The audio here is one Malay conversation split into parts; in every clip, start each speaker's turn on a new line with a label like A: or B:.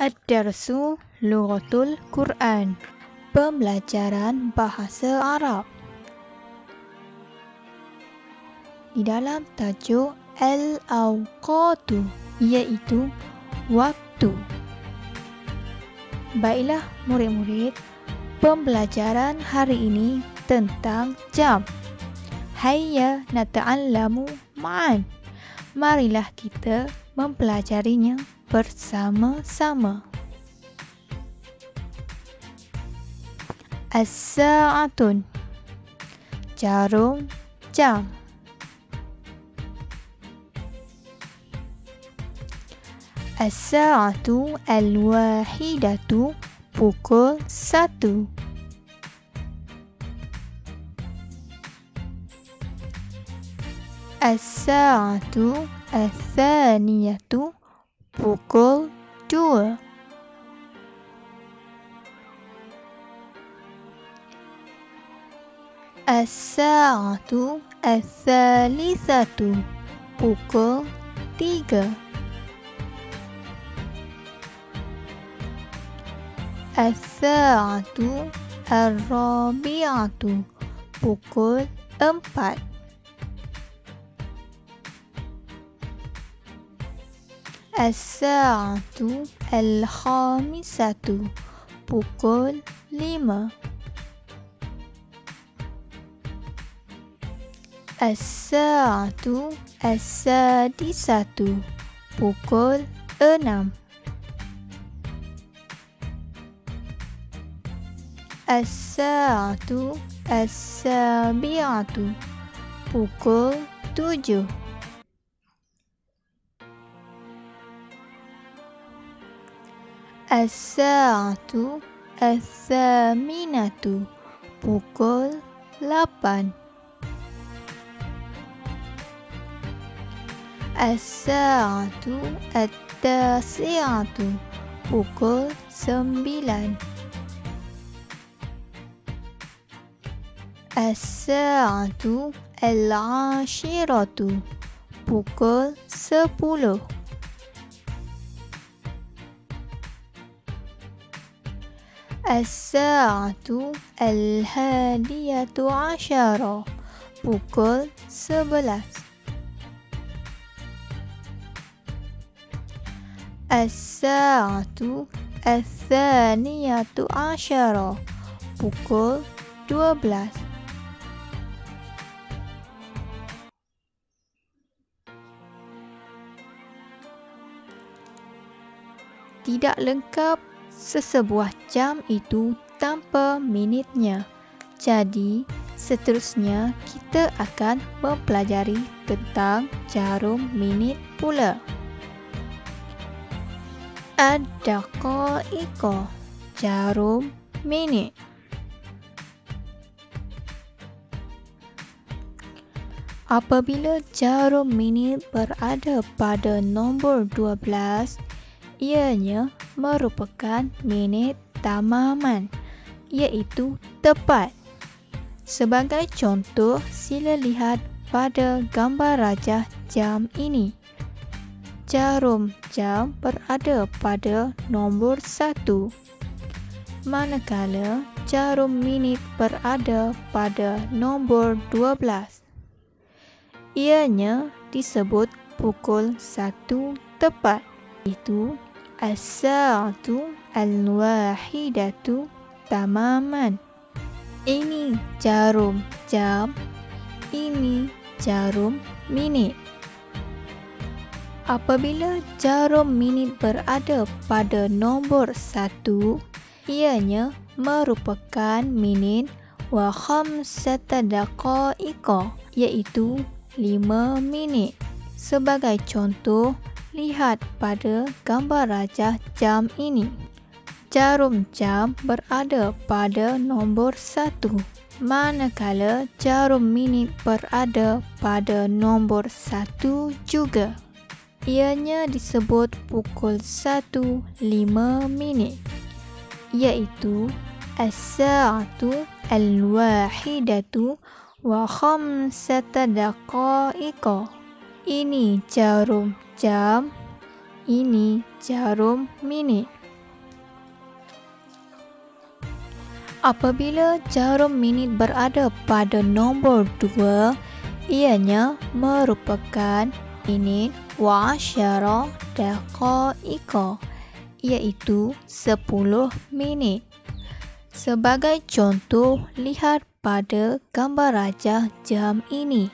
A: Ad-Darsu Lughatul Quran, pembelajaran bahasa Arab. Di dalam tajuk Al-Awqatu, iaitu waktu. Baiklah murid-murid, pembelajaran hari ini tentang jam. Hayya nata'allamu ma'an. Marilah kita mempelajarinya bersama-sama. As-sa'atun, jarum jam. As-sa'atu al-wahidatu, pukul 1. As-sa'atu al-thaniyatu, pukul 2. As-sa'atu al-thalithatu, pukul 3. As-sa'atu al-rabi'atu, pukul 4. As-sa'atu al-khamisatu, pukul 5. As-sa'atu as-sadisatu, pukul 6. As-sa'atu as-sabi'atu, pukul 7. As-sa'atu as-saminatu, pukul 8. As-sa'atu at-tasi'atu, pukul 9. As-sa'atu al-ashiratu, pukul 10. As-sa'atu al-hadiyatu asyara, pukul 11. As-sa'atu al-thaniyatu asyara, pukul 12. Tidak lengkap sesebuah jam itu tanpa minitnya. Jadi, seterusnya kita akan mempelajari tentang jarum minit pula. Ad-daqaiqa, jarum minit. Apabila jarum minit berada pada nombor 12, ianya merupakan minit tamaman, iaitu tepat. Sebagai contoh, sila lihat pada gambar rajah jam ini. Jarum jam berada pada nombor 1, manakala jarum minit berada pada nombor 12. Ianya disebut pukul 1 tepat. Itu as-sa'atu al-wahidatu tamaman. Ini jarum jam, ini jarum minit. Apabila jarum minit berada pada nombor 1, ianya merupakan minit wa khamsata daqaiqa, iaitu 5 minit. Sebagai contoh, lihat pada gambar rajah jam ini. Jarum jam berada pada nombor 1, manakala jarum minit berada pada nombor 1 juga. Ianya disebut pukul 1:05 minit, iaitu as-sa'atu al-wahidatu wa khamsata daqaiqa. Ini jarum jam, ini jarum minit. Apabila jarum minit berada pada nombor 2, ianya merupakan minit wa 'asyara daqa'iqa, iaitu 10 minit. Sebagai contoh, lihat pada gambar rajah jam ini.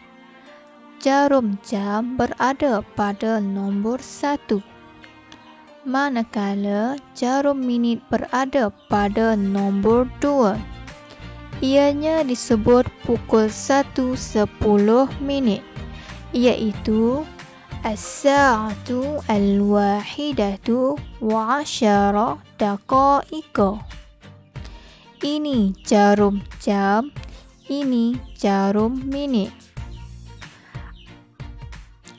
A: Jarum jam berada pada nombor 1, manakala jarum minit berada pada nombor 2. Ianya disebut pukul 1:10 minit, iaitu as-sa'atu al-wahidatu wa 'asyara daqa'iqa. Ini jarum jam, ini jarum minit.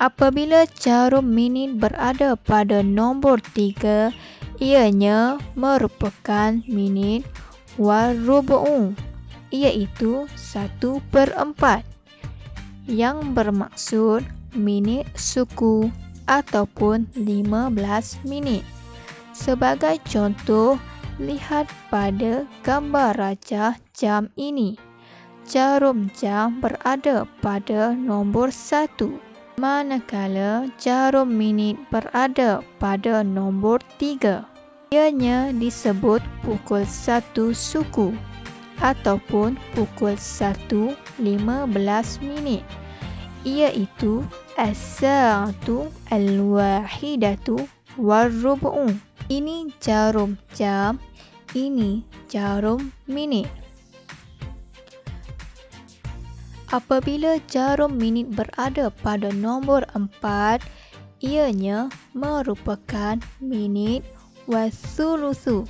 A: Apabila jarum minit berada pada nombor 3, ianya merupakan minit wa rubu'u, iaitu 1/4, yang bermaksud minit suku ataupun 15 minit. Sebagai contoh, lihat pada gambar rajah jam ini. Jarum jam berada pada nombor 1, manakala jarum minit berada pada nombor 3. Ianya disebut pukul 1 suku ataupun pukul 1:15 minit, iaitu as-sa'atu al-wahidatu war-rubu'u. Ini jarum jam, ini jarum minit. Apabila jarum minit berada pada nombor 4, ianya merupakan minit was-sulusu,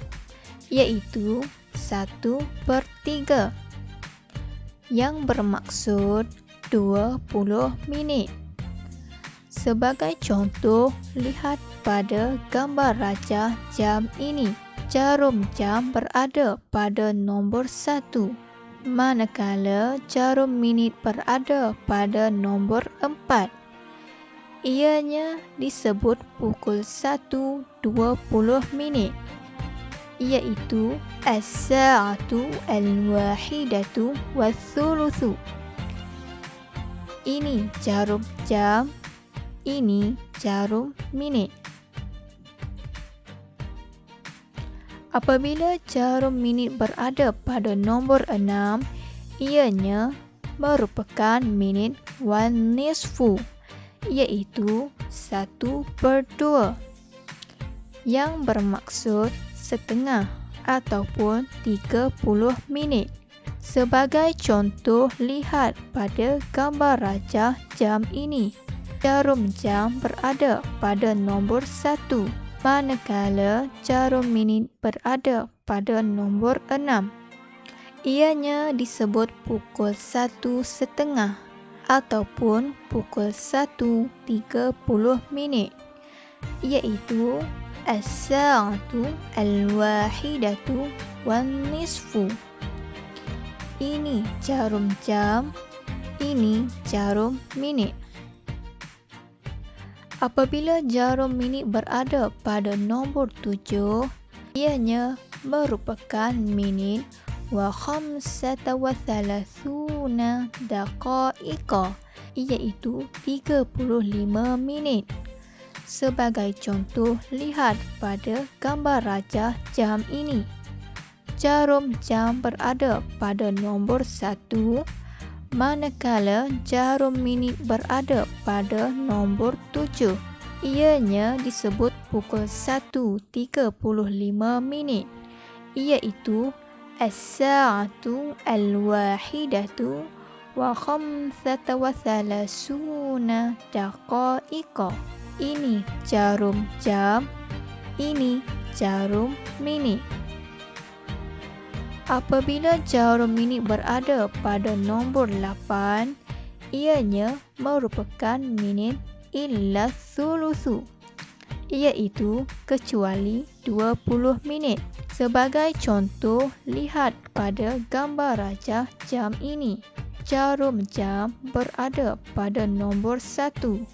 A: iaitu 1/3, yang bermaksud 20 minit. Sebagai contoh, lihat pada gambar rajah jam ini. Jarum jam berada pada nombor 1, manakala jarum minit berada pada nombor 4. Ianya disebut pukul 1:20 minit, iaitu as-sa'atu al-wahidatu was-sulusu. Ini jarum jam, ini jarum minit. Apabila jarum minit berada pada nombor 6, ianya merupakan minit wan nisfu, iaitu 1/2, yang bermaksud setengah ataupun 30 minit. Sebagai contoh, lihat pada gambar rajah jam ini. Jarum jam berada pada nombor 1, manakala jarum minit berada pada nombor 6. Ianya disebut pukul 1:30 ataupun pukul 1:30 minit, iaitu as-sa'atu al-wahidatu wan nisfu. Ini jarum jam, ini jarum minit. Apabila jarum minit berada pada nombor 7, ianya merupakan minit wa khamsata wa thalathuna daqa'iqa, iaitu 35 minit. Sebagai contoh, lihat pada gambar rajah jam ini. Jarum jam berada pada nombor 1, manakala jarum minit berada pada nombor 7. Ianya disebut pukul 1:35 minit, iaitu as-sa'atu al-wahidatu wa khamsata wa thalathuna daqa'iqa. Ini jarum jam, ini jarum minit. Apabila jarum minit berada pada nombor 8, ianya merupakan minit illa thulusu, iaitu kecuali 20 minit. Sebagai contoh, lihat pada gambar rajah jam ini. Jarum jam berada pada nombor 1,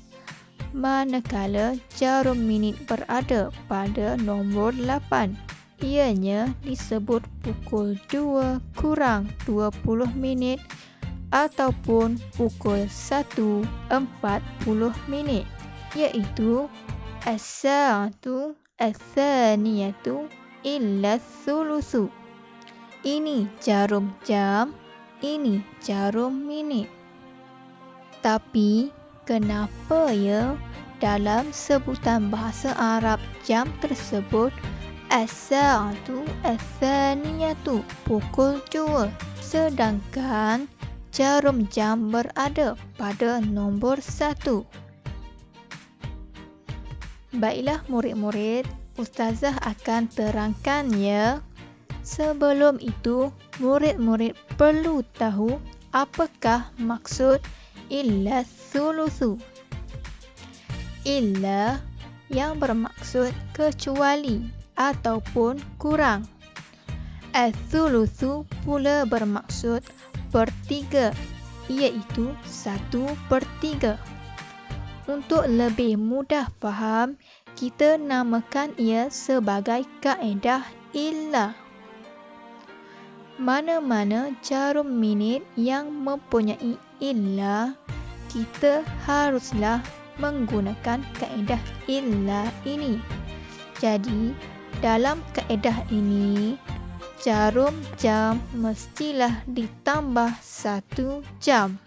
A: manakala jarum minit berada pada nombor 8. ianya disebut pukul 2 kurang 20 minit ataupun pukul 1.40 iaitu as-sa'atu ats-tsaniyatu illa tsulusu. Ini jarum jam, ini jarum minit. Tapi kenapa ya dalam sebutan bahasa Arab jam tersebut as-sa'atu ats-tsaniyatu pukul 2, sedangkan jarum jam berada pada nombor 1? Baiklah murid-murid, Ustazah akan terangkan ya. Sebelum itu, murid-murid perlu tahu apakah maksud illa tsulusu. Illa yang bermaksud kecuali ataupun kurang. Ats-tsulusu pula bermaksud pertiga, iaitu 1/3. Untuk lebih mudah faham, kita namakan ia sebagai kaedah illa. Mana-mana jarum minit yang mempunyai illa, kita haruslah menggunakan kaedah illa ini. Jadi, dalam kaedah ini, jarum jam mestilah ditambah 1 jam.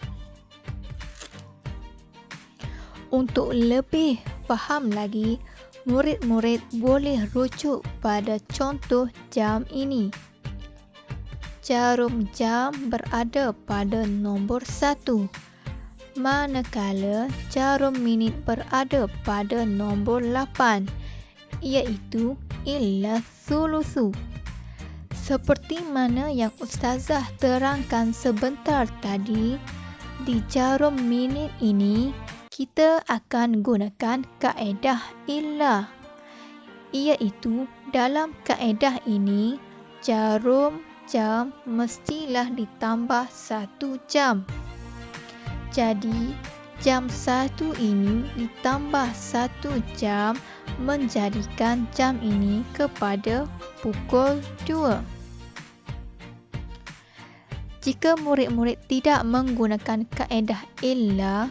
A: Untuk lebih faham lagi, murid-murid boleh rujuk pada contoh jam ini. Jarum jam berada pada nombor 1, manakala jarum minit berada pada nombor 8, iaitu illa tsulusu. Seperti mana yang Ustazah terangkan sebentar tadi, di jarum minit ini kita akan gunakan kaedah illa, iaitu dalam kaedah ini jarum jam mestilah ditambah 1 jam. Jadi jam 1 ini ditambah 1 jam menjadikan jam ini kepada pukul 2. Jika murid-murid tidak menggunakan kaedah illa,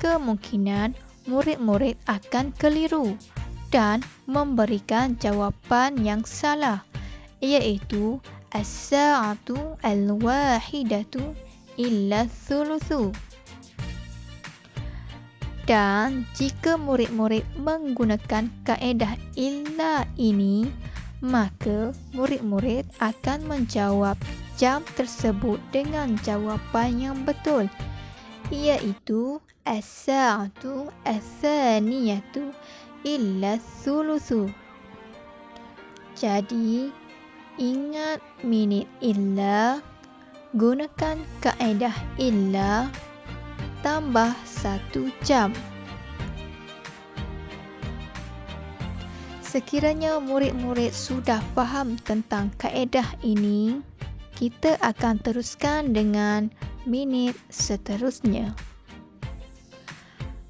A: kemungkinan murid-murid akan keliru dan memberikan jawapan yang salah, iaitu as-sa'atu al-wahidatu illa tsulusu. Dan jika murid-murid menggunakan kaedah illa ini, maka murid-murid akan menjawab jam tersebut dengan jawapan yang betul, iaitu as-sa'atu ats-tsaniyatu illa tsulusu. Jadi, ingat minit illa, gunakan kaedah illa, tambah 1 jam. Sekiranya murid-murid sudah faham tentang kaedah ini, kita akan teruskan dengan minit seterusnya.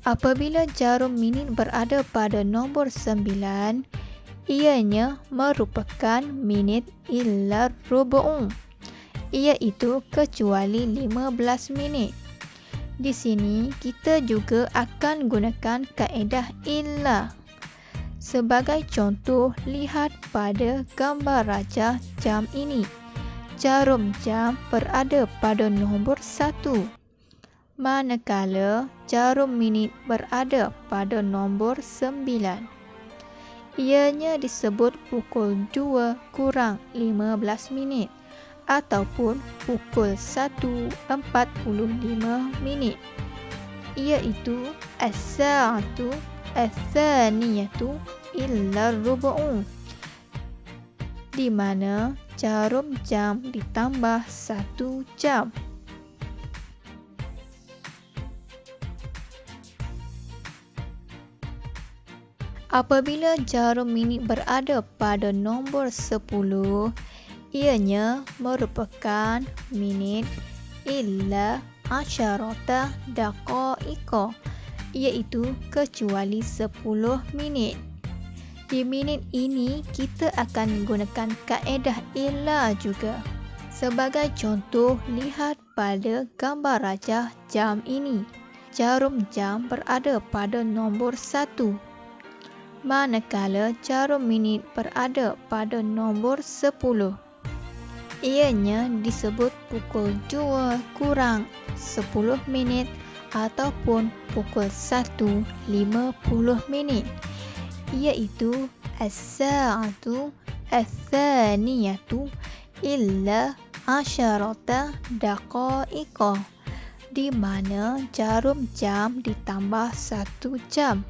A: Apabila jarum minit berada pada nombor 9, ianya merupakan minit illa rubu'u, iaitu kecuali 15 minit. Di sini kita juga akan gunakan kaedah illa. Sebagai contoh, lihat pada gambar raja jam ini. Jarum jam berada pada nombor 1, manakala jarum minit berada pada nombor 9. Ianya disebut pukul 2 kurang 15 minit ataupun pukul 1.45 minit, iaitu as-sa'atu ats-tsaniyatu illa rubu'u, di mana jarum jam ditambah 1 jam. Apabila jarum minit berada pada nombor 10, ianya merupakan minit illa asyarata daqa'iqa, iaitu kecuali 10 minit. Di minit ini, kita akan gunakan kaedah illa juga. Sebagai contoh, lihat pada gambar rajah jam ini. Jarum jam berada pada nombor 1, manakala jarum minit berada pada nombor 10. Ianya disebut pukul 2 kurang 10 minit ataupun pukul 1.50 minit, iaitu as-sa'atu ats-tsaniyatu illa 10 daqa'iqa, di mana jarum jam ditambah 1 jam.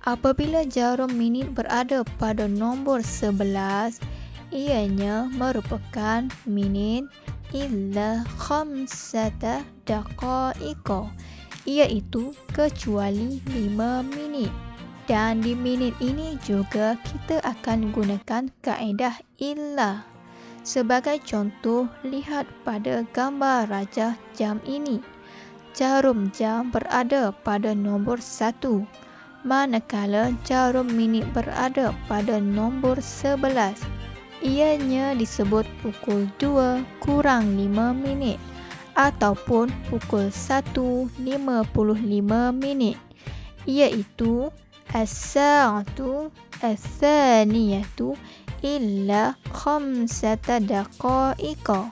A: Apabila jarum minit berada pada nombor 11, ianya merupakan minit illa 5 daqa'iqa, iaitu kecuali 5 minit. Dan di minit ini juga kita akan gunakan kaedah illa. Sebagai contoh, lihat pada gambar rajah jam ini. Jarum jam berada pada nombor 1, manakala jarum minit berada pada nombor 11. Ianya disebut pukul 2 kurang 5 minit ataupun pukul 1.55 minit, iaitu as-sa'atu ats-tsaniyatu illa 5 daqa'iqa.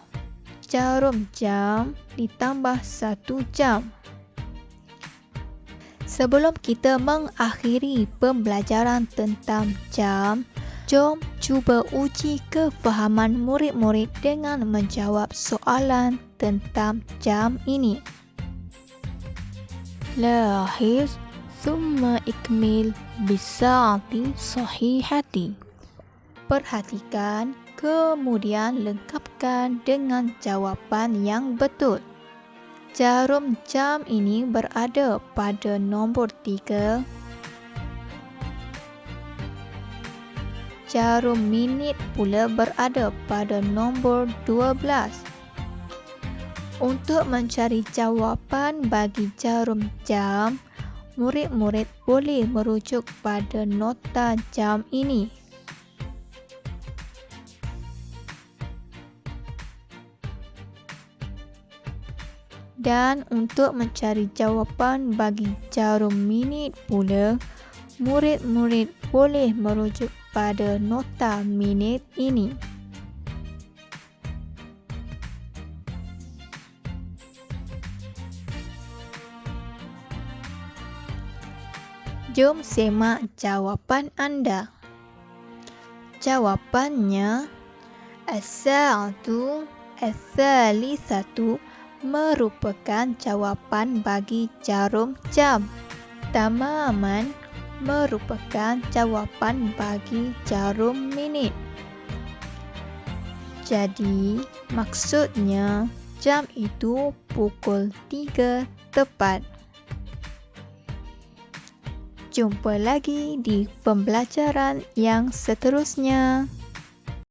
A: Jarum jam ditambah 1 jam. Sebelum kita mengakhiri pembelajaran tentang jam, jom cuba uji kefahaman murid-murid dengan menjawab soalan tentang jam ini. Lahiz thumma ikmil bis-sa'ati sahihati. Perhatikan, kemudian lengkapkan dengan jawapan yang betul. Jarum jam ini berada pada nombor 3. Jarum minit pula berada pada nombor 12. Untuk mencari jawapan bagi jarum jam, murid-murid boleh merujuk pada nota jam ini. Dan untuk mencari jawapan bagi jarum minit pula, murid-murid boleh merujuk pada nota minit ini. Jom semak jawapan anda. Jawapannya, as-sa'atu ats-tsalitsatu merupakan jawapan bagi jarum jam. Tamaman merupakan jawapan bagi jarum minit. Jadi, maksudnya jam itu pukul 3 tepat. Jumpa lagi di pembelajaran yang seterusnya.